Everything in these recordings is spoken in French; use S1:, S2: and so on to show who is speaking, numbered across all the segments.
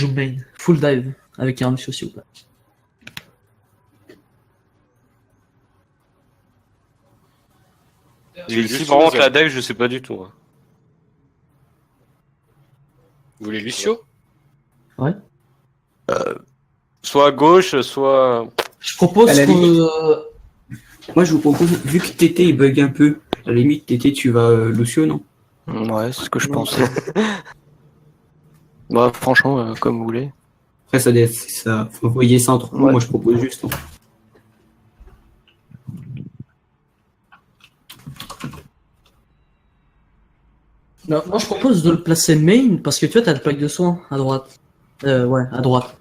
S1: joue main. Full dive. Avec un monsieur s'il vous plaît.
S2: Ici, par contre, la dive, je sais pas du tout. Hein.
S3: Vous voulez Lucio?
S1: Ouais.
S2: Soit à gauche, soit...
S1: Je propose
S4: À la
S1: que...
S4: Moi, je vous propose, vu que TT il bug un peu, à la limite, TT, tu vas Lucio, non?
S5: Ouais, c'est ce que je pensais. Bah, franchement, comme vous voulez.
S4: Après, ça, faut envoyer ça entre nous,
S5: Ouais.
S4: moi je propose juste. Hein.
S1: Non, moi je propose de le placer main parce que tu vois t'as le pack de soins à droite. Ouais, à droite.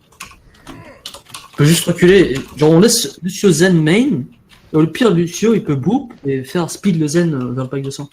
S1: Tu peux juste reculer. Genre on laisse Lucio Zen main. Et au pire Lucio il peut boop et faire speed le Zen vers le pack de soins.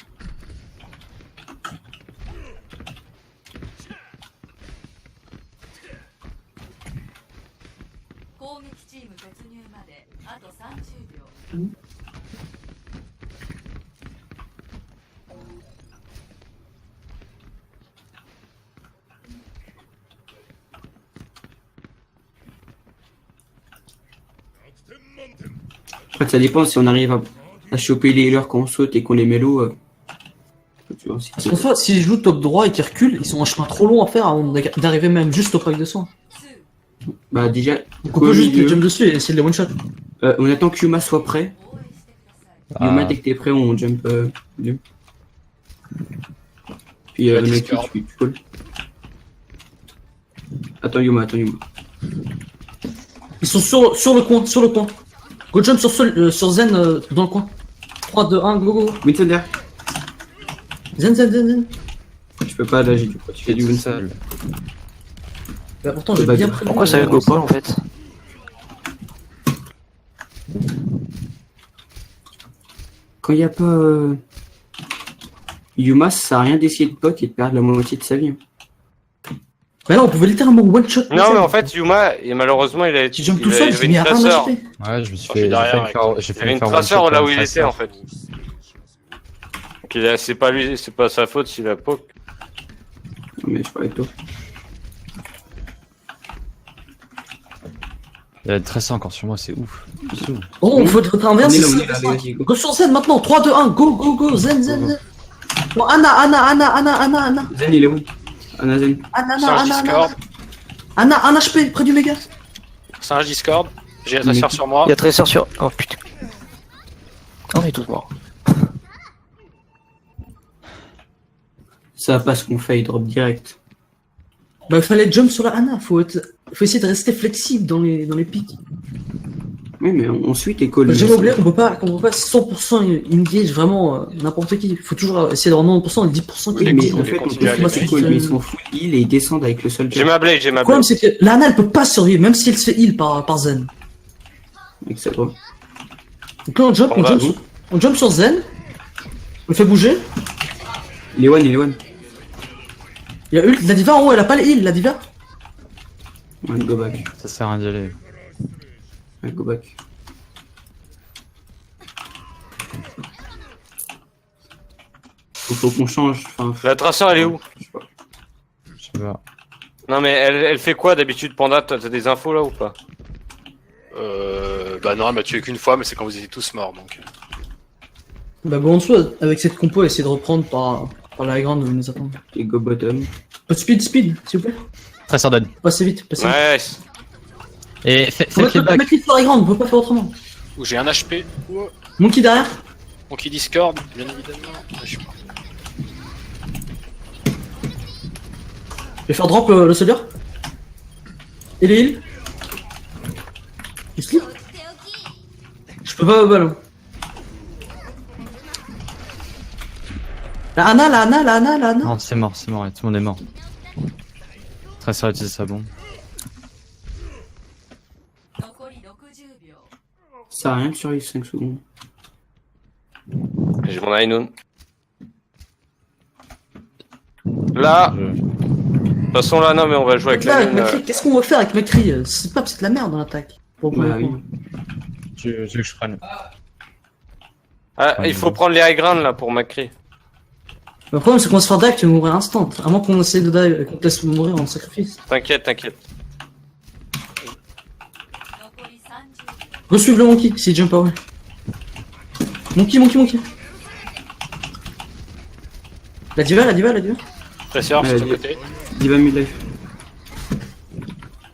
S4: Après, ça dépend si on arrive à choper les healers quand on saute et qu'on les mélo. Tu vois,
S1: Parce qu'en soit s'ils jouent top droit et qu'ils reculent, ils ont un chemin trop long à faire avant d'arriver même juste au pack de soins.
S4: bah déjà,
S1: Donc on peut juste jump dessus et essayer de les one shot.
S4: on attend que Yuma soit prêt. Yuma, dès que t'es prêt, on jump. Jump. Puis
S3: La
S4: Naki,
S3: Discord.
S4: tu calls. Attends Yuma.
S1: Ils sont sur le coin. Go jump sur Zen dans le coin. 3, 2, 1, go.
S4: Winsender.
S1: Zen.
S4: Je peux pas là, j'ai du tu fais du Winsender.
S1: Bah pourtant j'ai
S4: Bah,
S1: bien pris.
S5: Pourquoi ça go pas en fait?
S4: Quand il n'y a pas Yuma, ça sert à rien d'essayer de poke et de perdre la moitié de sa vie.
S1: Bah là on pouvait littéralement one shot.
S2: Non, mais en fait, Yuma, et malheureusement, il a
S1: Tu jump tout seul,
S2: avait
S1: il met
S2: une
S1: à 1
S2: traceur.
S1: HP.
S6: Ouais, je me suis
S3: Je
S6: fait.
S3: suis derrière avec toi.
S6: J'ai
S2: Il
S6: fait
S2: avait une
S6: faire
S2: traceur
S6: one shot
S2: là
S6: par
S2: où
S6: un
S2: il était,
S6: traceur.
S2: en fait. Donc, c'est pas sa faute s'il a poke.
S4: Non, mais je parlais de toi.
S6: Il y a 13 encore sur moi, c'est ouf. C'est ouf.
S1: Oh, on faut être inverse.
S4: On est là, allez, vas-y, go.
S1: Go sur Zen maintenant. 3, 2, 1, go. Zen. Bon, Anna.
S4: Zen, il est où? Zen.
S3: Singe Discord.
S1: Anna, 1 HP près du méga.
S3: Singe Discord. J'ai la traceur sur moi.
S5: Il y a Tracer sur. Oh putain. On est tous morts.
S4: Ça va pas ce qu'on fait, il drop direct.
S1: Bah, il fallait jump sur la Anna. Faut essayer de rester flexible dans les pics.
S4: Oui, mais ensuite, les calls.
S1: J'ai oublié qu'on peut pas 100% engage vraiment n'importe qui. Faut toujours essayer d'avoir 90% et 10% qui
S4: Oui,
S1: est
S4: mais
S1: engage.
S4: en fait, on
S3: continue
S4: peut
S3: à
S4: faire
S1: aller
S4: ces
S1: vite.
S4: calls, mais ils sont full heal et ils descendent avec le seul
S2: J'ai ma blade.
S1: Le problème c'est que la Anna elle peut pas survivre même si elle se fait heal par Zen.
S4: avec ça, toi.
S1: Donc là on jump sur Zen. On le fait bouger.
S4: Il est one.
S1: Il y a ult, la diva en haut elle a pas les heals, la diva.
S4: Ouais, go back.
S6: Ça sert à rien d'y aller.
S4: Ouais, go back. Faut qu'on change. Enfin,
S2: La traceur, elle est où?
S4: je sais pas.
S6: Je sais pas.
S2: Non, mais elle fait quoi d'habitude, Panda? T'as des infos là ou pas?
S3: Bah non, elle m'a tué qu'une fois, mais c'est quand vous étiez tous morts, donc.
S1: Bah bon en dessous avec cette compo essayer de reprendre par la grande où nous attendons.
S4: Et go bottom.
S1: Speed s'il vous plaît.
S6: Tracer donne.
S1: Passez vite.
S2: Ouais,
S6: Et
S1: Faut
S6: faites les
S1: mettre
S6: bacs.
S1: les sur la grande, on peut pas faire autrement.
S3: Où j'ai un HP. Oh.
S1: Monkey derrière.
S3: Monkey Discord, bien évidemment. Je suis mort.
S1: Je vais faire drop le soldier. Et les heals. Il slip. Je peux pas ballon. La Anna.
S6: Non, c'est mort, tout le monde est mort. Tracer a utilisé sa bombe.
S4: Ça sert à rien de survivre 5 secondes.
S2: j'ai mon Ainoun. Là, de toute façon, là, non, mais on va jouer avec
S1: Là,
S2: la
S1: avec
S2: lune.
S1: McCree, qu'est-ce qu'on va faire avec McCree? C'est pas, c'est de la merde dans l'attaque. Pour le
S4: Bah
S1: coup.
S4: oui.
S6: Tu veux que je prenne?
S2: Ah, il faut prendre les high ground là pour Macri.
S1: Le problème, c'est qu'on va se faire dive, tu vas mourir instant. À moins qu'on essaie de dive et qu'on te laisse mourir en sacrifice.
S2: T'inquiète, t'inquiète.
S1: Resuive le monkey, s'il jump away. Monkey. La diva.
S3: Presseur
S4: Ouais,
S3: sur ton
S4: dis-
S3: côté.
S4: Diva mid-life.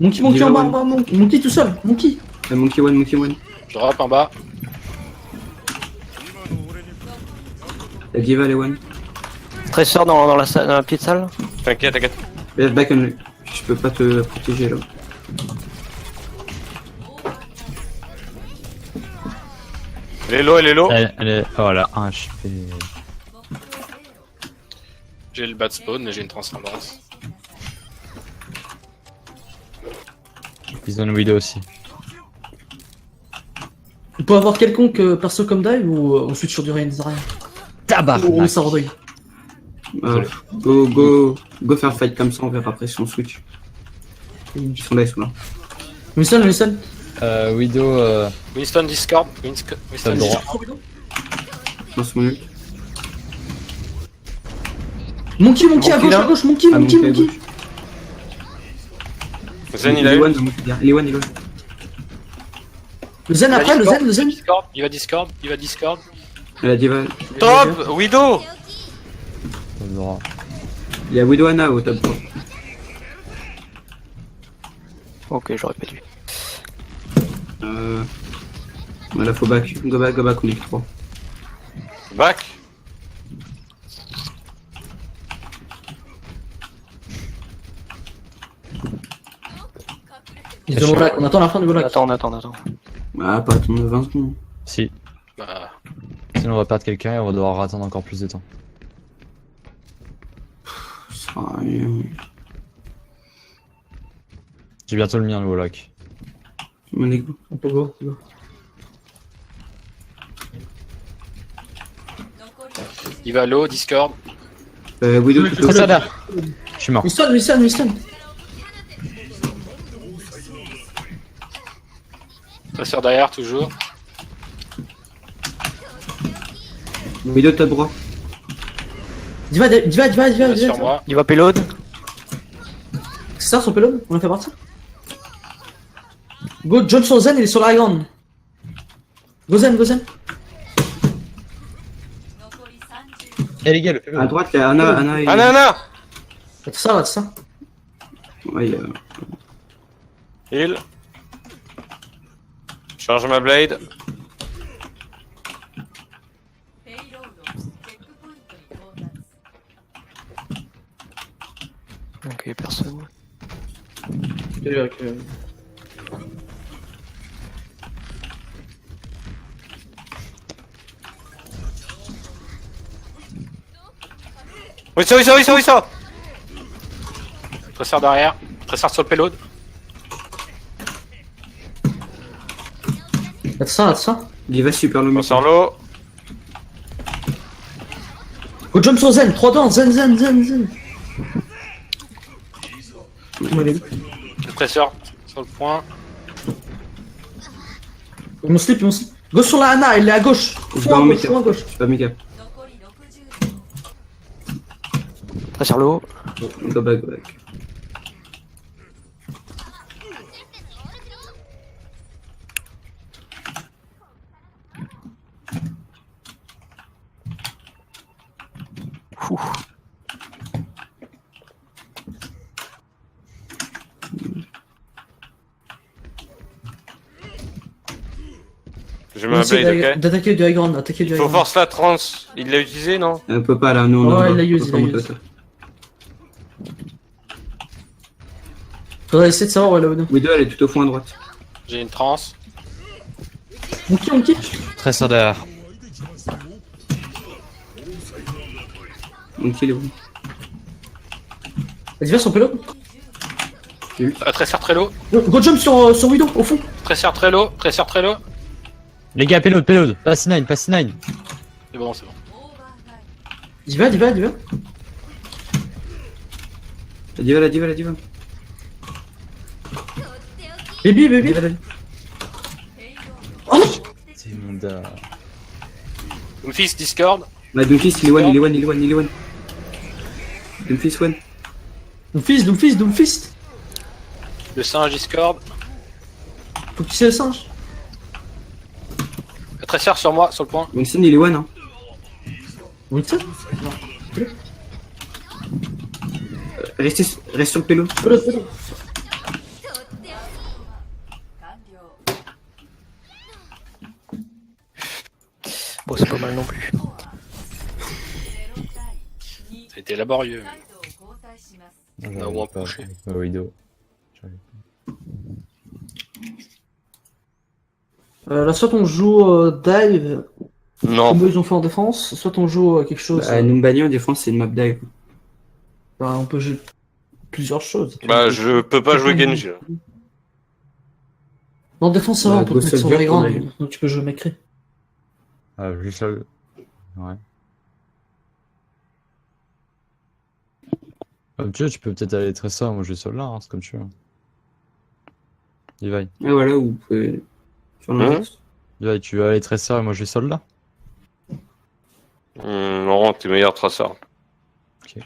S1: Monkey
S4: Diva
S1: en bas,
S4: one.
S1: Monkey tout seul, Monkey.
S4: Monkey one.
S3: Je drop en bas.
S4: La diva, elle est one.
S5: Stresseur dans la petite salle.
S2: T'inquiète, t'inquiète.
S4: Back on. Je peux pas te protéger là.
S2: Elle est low.
S6: Elle est... Voilà, 1 HP.
S3: J'ai le bad spawn, mais j'ai une transcendance.
S6: Ils ont une widow aussi.
S1: On peut avoir quelconque perso comme dive ou on switch sur du Reign Zarya.
S6: Tabarnak.
S1: Ou ça redouille.
S4: Go faire fight comme ça, on verra après si on switch. Ils sont là.
S1: Winston.
S6: Widow...
S3: Winston Discord. Winston
S6: T'as le droit.
S3: Discord.
S4: Dans ce moment.
S1: Monkey à
S5: Monkey, là.
S1: gauche, Monkey.
S2: Zen, il a eu.
S4: Il est one.
S1: Le Zen après, le Zen.
S3: Discord. Il va Discord.
S4: La diva.
S2: Top Widow.
S6: T'as le droit.
S4: Il y a Widow Anna au top 3.
S5: Ok, j'aurais pas dû.
S4: Voilà, faut back. Go back, on est que 3.
S2: Back.
S1: Ils se Golak, on attend la fin du Golak.
S5: On attend.
S4: Ah, pas attendre 20 secondes.
S6: Si.
S3: Bah,
S6: Sinon on va perdre quelqu'un et on va devoir attendre encore plus de temps.
S4: Ça sert à rien.
S6: J'ai bientôt le mien, le Wolock.
S4: On est go.
S1: On peut go.
S3: il va low, Discord.
S4: Widow tout au
S6: Ça là. Je suis mort.
S1: Winston.
S3: Presseur derrière, toujours.
S4: Widow top droit.
S1: Diva.
S3: Sur moi.
S5: Il va payload.
S1: C'est ça son payload? On l'a fait partir? Go, John sur Zen, il est sur la grande. Go Zen.
S6: Eh les gars, le
S4: À droite, il y a Anna et...
S2: Anna.
S1: Attends ça.
S4: Ouais, il y a...
S2: Heal. Charge ma blade.
S5: Ok, personne.
S2: Oui, ça.
S3: Presseur derrière. Presseur sur le payload.
S1: Attends ça.
S4: Diva super low.
S2: On sort l'eau.
S1: Go jump sur Zen, 3 dents, Zen.
S3: Presseur sur le point.
S1: Ils m'ont slip. Go sur la Anna, elle est à gauche. Fond à gauche.
S4: Je suis pas méga.
S5: Très sur l'eau.
S4: Go back.
S2: Je mets un blade, ok.
S1: D'attaquer du high ground, attaquer du high
S2: Faut
S1: ground.
S2: force la trans. Il l'a utilisé, non?
S4: On peut pas là, nous on
S1: Ouais,
S4: en
S1: il l'a
S4: bas.
S1: use,
S4: On
S1: il
S4: peut
S1: l'a
S4: pas monter
S1: use.
S4: à ça.
S1: Faudrait essayer de savoir où est la Widow.
S4: Widow, elle est tout au fond à droite.
S3: J'ai une trans.
S1: Monkey.
S6: Très sur derrière.
S4: Donc il est où?
S1: La Diva son payload.
S3: Presseur très low.
S1: Go jump sur Widow, au fond.
S3: Presseur très low.
S6: Les gars, payload. Pass 9.
S3: C'est bon.
S1: Diva.
S4: La diva.
S1: Baby. Oh
S6: C'est mon da.
S3: Memphis, Discord.
S4: Bah, Doomfist, il est one. Doomfist one.
S1: Doomfist.
S3: Le singe Discord.
S1: Faut que tu sais le singe.
S3: Tracer sur moi, sur le point.
S4: Winston il est one hein.
S1: Winston.
S4: Reste sur le pélo.
S5: Bon, c'est pas mal non plus.
S3: Ça a été laborieux.
S7: Non,
S3: Ah, ou un coucher.
S7: Widow.
S1: Là, soit on joue dive,
S2: Non.
S1: comme eux ils ont fait en défense, soit on joue quelque chose.
S4: Numbani en défense c'est une map dive.
S1: Bah, on peut jouer plusieurs choses.
S2: Bah, je peux pas jouer Genji. Là.
S1: En défense, ça va,
S4: Bah,
S1: on peut te
S4: Ghost
S1: mettre sur
S4: Soldier,
S1: les grandes,
S4: on a-
S1: donc tu peux jouer Macré.
S6: Ah, juste là. Ouais. Comme tu veux, tu peux peut-être aller très ça, moi je vais seul là, hein, c'est comme tu veux. Levi.
S4: Ah voilà, vous pouvez faire l'inverse.
S6: Levi, tu veux aller très ça et moi je vais seul là.
S2: Non, t'es meilleur tracer.
S6: Ok.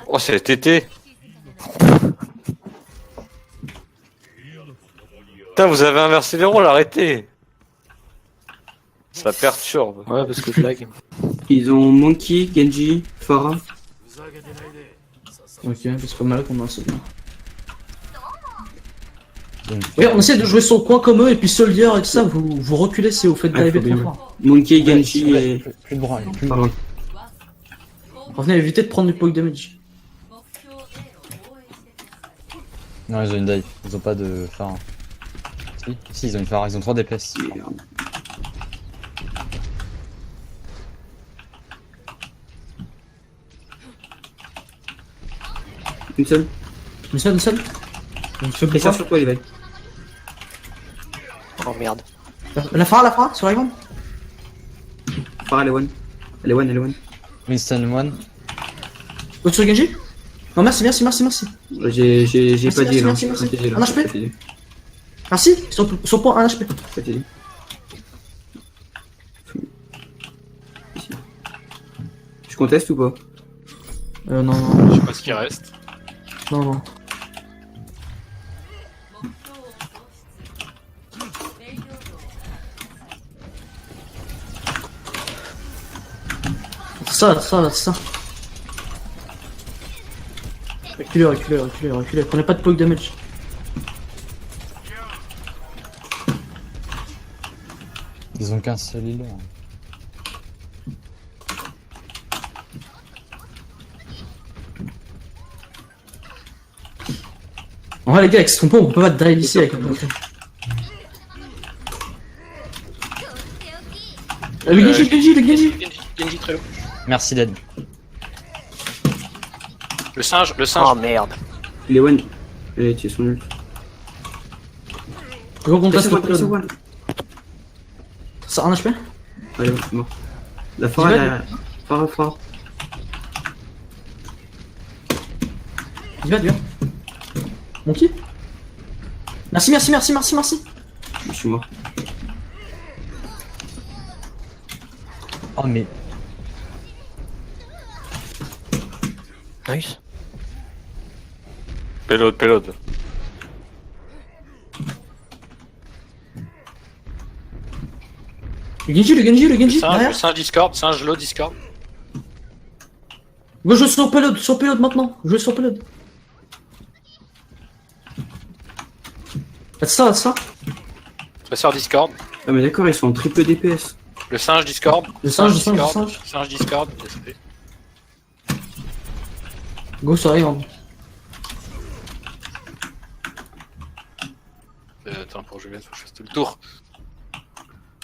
S2: Oh, c'est TT. Putain, vous avez inversé les rôles, arrêtez. Ça perturbe.
S5: Ouais, parce que je lag.
S4: Ils ont Monkey, Genji, Pharah.
S1: Ok, c'est pas mal qu'on a un seul.
S6: Donc,
S1: Oui, on essaie de jouer sur le coin comme eux, et puis Soldier et tout ça, vous reculez si vous faites
S4: Ah,
S1: diver
S4: faut
S1: trop
S4: bien.
S1: fort.
S4: Monkey, Genji et
S7: Plus de bras, plus de
S4: Pharah.
S1: Revenez, évitez de prendre du poke damage.
S6: non, ils ont une dive, ils ont pas de phare. Si, ils ont une phare, ils ont 3 DPS.
S4: Merde. Une seule.
S1: Une seule. Une seule
S4: Presseur sur toi, les mecs.
S5: Oh merde.
S1: La Pharah, sur la grande.
S4: Pharah, elle est one. Elle est one.
S6: Winston 1,
S1: Au-dessus de Genji. Non, merci.
S4: J'ai pas dit là.
S1: merci.
S4: Pas dit, là.
S1: Un HP.
S4: Pas dit.
S1: Merci, sur le point 1 HP.
S4: Pas dit. Ici. Je conteste ou pas?
S1: Non.
S3: Je sais pas ce qui reste.
S1: Non. Ça. Reculez. Prenez pas de poke damage.
S6: ils ont qu'un seul healer.
S1: En vrai, les gars, avec ce compo, on peut pas dive ici avec un poke. Le Genji.
S3: Genji très haut.
S6: Merci d'aide.
S3: Le singe.
S5: Oh merde.
S4: Il est one. Allez, tu es son ult.
S1: Go qu'on teste
S4: Presseur
S1: le
S4: one.
S1: Ça a un HP.
S4: Allez, mort. La Pharah,
S1: Dis-moi.
S4: derrière. Pharah.
S1: Il va. Monkey. Merci.
S4: Je suis mort.
S6: Oh mais.
S5: Nice.
S2: Payload.
S1: Le Genji,
S3: Le
S1: derrière.
S3: singe Discord. Singe low Discord.
S1: Go, je suis sur payload maintenant. Je suis sur payload. Ça.
S3: Tracer Discord.
S4: Ah, mais d'accord, ils sont en triple DPS.
S3: Le singe Discord.
S1: Le singe.
S3: Singe Discord. désolé.
S1: Go sur la grande.
S3: Attends, pour que je vienne, faut que je fasse tout le tour.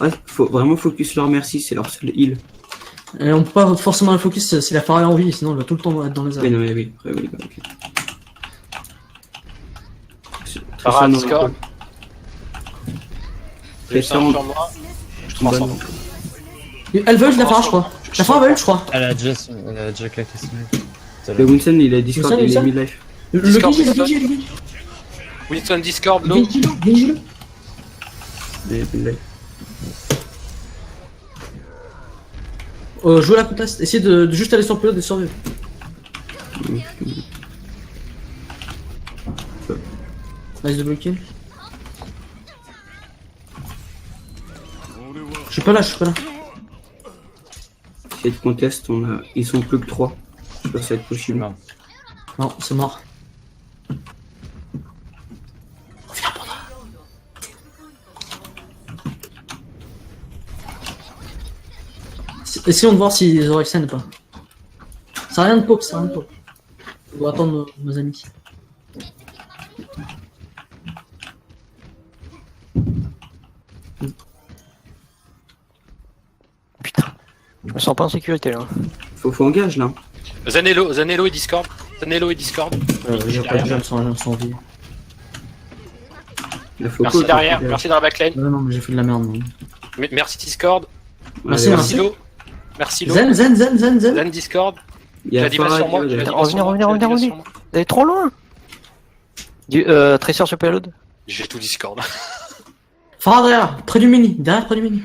S4: Ouais, faut vraiment focus leur merci, c'est leur seul heal.
S1: Et on peut pas forcément le focus si la Phare est en vie, sinon elle va tout le temps être dans les
S4: Oui,
S1: airs.
S4: non, mais oui, après, oui, bah, ok.
S3: Phara,
S4: Très
S3: Discord. J'ai
S4: Très
S3: un
S4: sûr.
S3: sur moi. Je
S4: Bonne.
S3: 300.
S1: Elle veut la Phare, je crois. La Phare veut, je crois.
S6: Elle a déjà claqué son nez. Tout à
S4: Le
S6: l'heure.
S4: Winston, il a Discord,
S1: Winston,
S4: il est
S1: Winston
S4: mid-life.
S1: Le
S3: Discord,
S1: Genji, le
S3: Discord.
S1: Genji, le Genji.
S3: Winston Discord, low.
S1: Genji, Genji.
S4: Il est mid-life.
S1: Jouez la contest, essayez de juste aller sur le pilote et survivre. Nice de bloquer. Je suis pas là, je suis pas là.
S4: Cette contest, ils sont plus que 3. Je pense que ça va être possible.
S6: Non.
S1: Non, c'est mort. Essayons de voir si les Orexen ou pas. Ça a rien de pop, ça a rien de pop. On doit attendre nos amis.
S5: Putain. Je me sens pas en sécurité là.
S4: Faut engage là.
S3: Zanello et Discord. Zanello et Discord.
S1: Il y a pas de gens sans vie.
S4: La Foco,
S3: Merci derrière, merci dans la backline.
S1: Non, non, mais j'ai fait de la merde. Non.
S3: Merci Discord.
S1: Merci,
S4: Ouais,
S3: Merci Lo. Merci Lo.
S1: Zen, zen, zen, zen, zen.
S3: Zen Discord.
S4: Il y a
S3: Tu as dit mal
S4: Farah,
S3: sur moi.
S4: il y a-
S3: tu as dit mal
S5: Revenez,
S3: sur moi,
S5: revenez,
S3: tu as dit mal
S5: revenez.
S3: sur moi.
S5: Vous allez trop loin. Tracer sur payload.
S3: J'ai tout Discord.
S1: Farah derrière, près du mini, derrière, près du mini.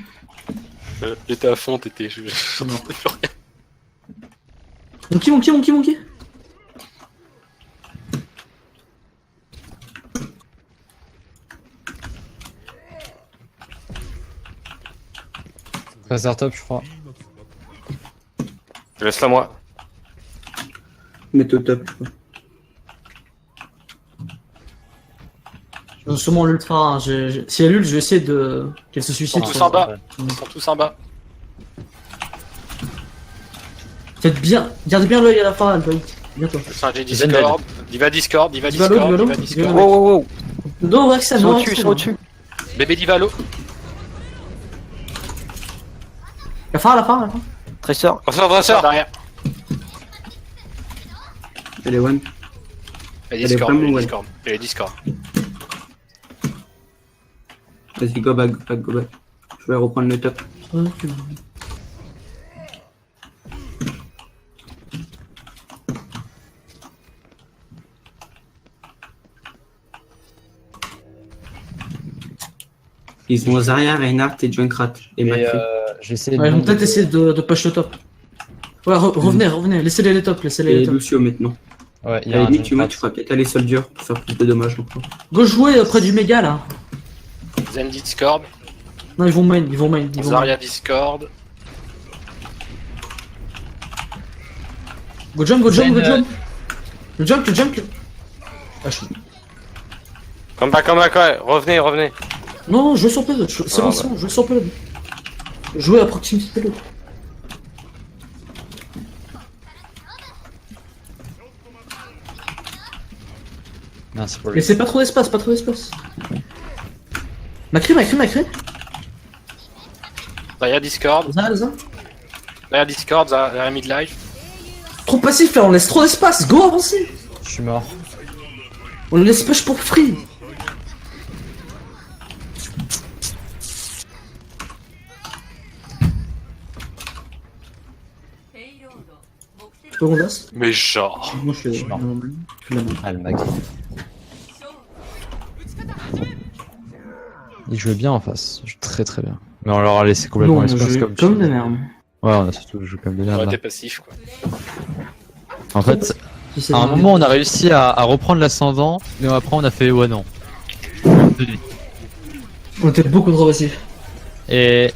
S3: J'étais à fond, t'étais.
S1: Non. Monkey.
S6: Tracer top, je crois.
S2: Laisse-la moi.
S4: Mets au top, je crois.
S1: Je vais sûrement l'ultra. Hein. Si elle ult, je vais essayer de. Qu'elle se suicide.
S3: Tous
S1: sur-
S3: en bas. Ils sont tous en bas.
S1: Faites bien, gardez bien l'œil à la fin, elle va ult. Bientôt.
S3: J'ai Discord. Diva Discord. Diva
S1: Divalo,
S3: Discord.
S1: Divalo.
S3: Diva Discord.
S1: Divalo.
S5: Wow, wow, wow.
S1: Non, Rexen,
S5: Ils sont
S1: non,
S5: au-dessus, ils
S1: Rexen.
S5: sont au-dessus.
S3: Bébé Divalo.
S1: La fin.
S5: Tracer.
S2: Tracer.
S3: Derrière.
S4: Elle est one.
S3: Et
S4: Elle est
S3: Discord.
S4: vraiment
S3: Et
S4: ouais.
S3: Discord. Et Discord.
S4: Vas-y, go back. Je vais reprendre le top.
S1: Ok.
S4: Ils ont Zarya, Reinhardt et Junkrat. Et
S6: Mais
S4: McCree.
S6: j'ai essayé
S1: Ouais, ils vont peut-être
S6: de.
S1: essayer de push le top. Ouais, revenez, laissez-les les top, laissez-les
S4: Et
S1: les top.
S4: Lucio maintenant.
S6: Ouais, il y
S4: À
S6: a
S4: la
S6: un
S4: limite, tu
S6: Junkrat.
S4: feras peut-être aller Soldier pour faire plus de dommages encore.
S1: Go jouer près du méga là.
S3: Zen Discord.
S1: Non, ils vont main.
S3: Zarya Discord.
S1: Go jump.
S6: Zen,
S1: Le jump. Ah,
S2: Come back, ouais. Revenez.
S1: Non, je vais sur pilote. C'est bon, je vais sur pilote. Jouez à proximité de pilote.
S6: Merci pour le.
S1: Laissez pas trop d'espace. Macri.
S3: Zarya Discord.
S1: Zaz.
S3: Zarya Discord. Zarya Midlife.
S1: Trop passif là, on laisse trop d'espace. Go, avancez.
S6: Je suis mort.
S1: On le laisse push pour free. Tu peux rondasse?
S3: Mais genre.
S1: Moi je suis
S6: mort.
S1: Je fais la main.
S6: Ah, le mec. Il jouait bien en face. Il joue très très bien. Mais on leur a laissé complètement
S1: Non, on
S6: l'espace
S1: joue
S6: comme
S1: comme de merde.
S6: Ouais, on a surtout joué comme des merdes
S3: On
S6: là.
S3: était passif quoi.
S6: En fait,
S1: Si c'est
S6: à un
S1: vrai.
S6: moment on a réussi à reprendre l'ascendant, mais après on a fait ouais non.
S1: On était beaucoup trop passif.
S6: Et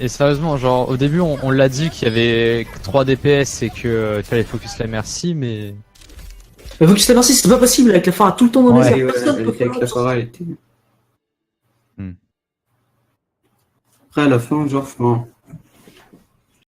S6: sérieusement, genre au début on l'a dit qu'il y avait 3 DPS et que il fallait focus la merci, mais
S1: Mais faut que tu t'avances, c'était pas possible avec la Phare tout le temps dans les
S6: Ouais.
S1: airs. Personne
S4: Elle
S1: peut
S4: était avec
S1: faire
S4: la
S1: ça.
S4: Farah, elle était.
S6: Hmm.
S4: Après, à la fin, genre, enfin,